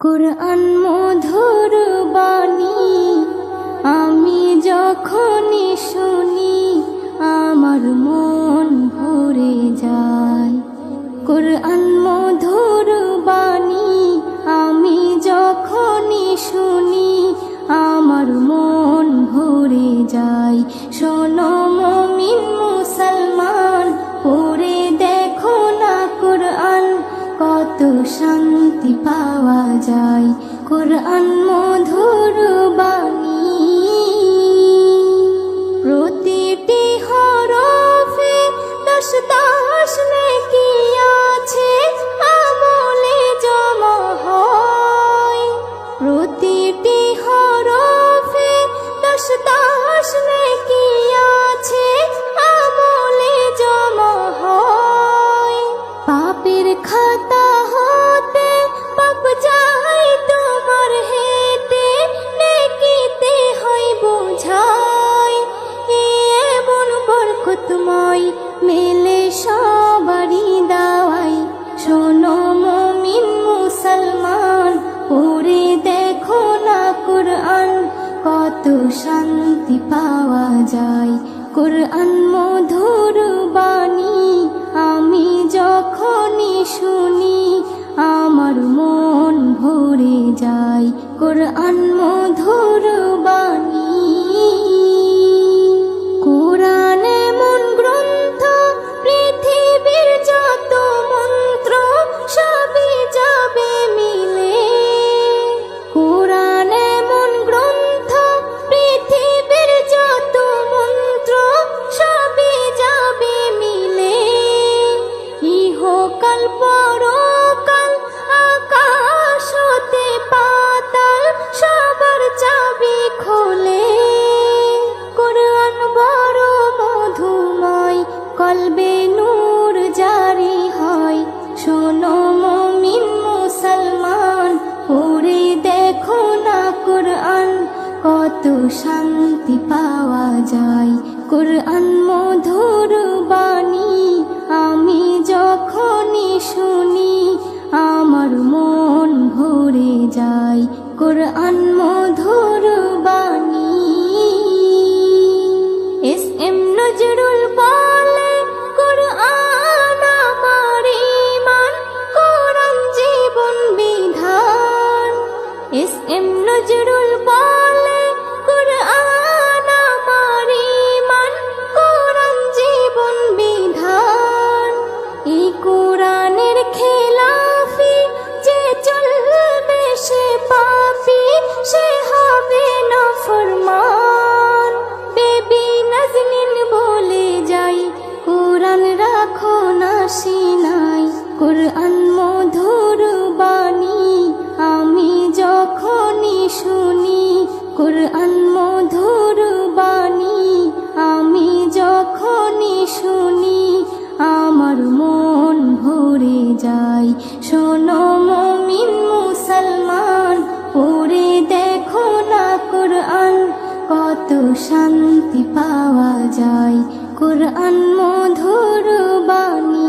কুরআন মধুর বাণী আমি যখনই শুনি আমার মন ভরে যায়। কুরআন মধুর বাণী আমি যখনই শুনি আমার মন ভরে যায়। শোনো মুমিন মুসলমান, পড়ে দেখো না কুরআন, কত শান্তি পাওয়া যায়। কুরআন মধুর বাণী প্রতিটি হরফে 10 নেকি আছে, আমলে জমা হয়। প্রতিটি হরফে 10 নেকি আছে, আমলে জমা হয়। পাপের খাতা হতে পাপ যায় তোমার হেতে, নেকিতে হয় বোঝাই। এমন বরকতময় মেলে সবারই দাওয়াই। শোনো মুমিন মুসলমান, পড়ে দেখো না কুরআন, কত শান্তি পাওয়া যায়। কুরআন মধুর বাণী আমি যখনই শুনি আমার মন ভরে যায়। কুরআন মধুর বাণী কুরআন এমন গ্রন্থ, পৃথিবীর যত মন্ত্র সবই যাবে মিলে। কুরআন এমন গ্রন্থ, পৃথিবীর যত মন্ত্র সবই যাবে মিলে। ইহকাল পরকাল আকাশ হতে পাতাল সবার চাবি খোলে। কুরআন বড় মধুময়, কলবে নূর জারি হয়। শোনো মুমিন মুসলমান, পড়ে দেখো না কুরআন, কত শান্তি পাওয়া যায়। কুরআন মধুর বাণী আমি যখনই শুনি আমার মন ভরে যায়। কুরআন মধুর বাণী এস.এম. নজরুল বলে, কুরআন আমার ঈমান, কুরআন জীবন বিধান। এস.এম. নজরুল বলে, কুরআন আমার ঈমান, কুরআন জীবন বিধান। এই কুরআনের খেলাফি যে চলবে সে পাপী, সে হবে নাফরমান। বেবি নাজনীন বলে যাই, কুরআন রাখো না সিনায়। কুরআন মধুর বাণী আমি যখনই শুনি, কুরআন মধুর বাণী আমি যখনই শুনি আমার মন ভরে যায়। শোনো মুমিন মুসলমান, পড়ে দেখো না কুরআন, কত শান্তি পাওয়া যায়। কুরআন মধুর বাণী।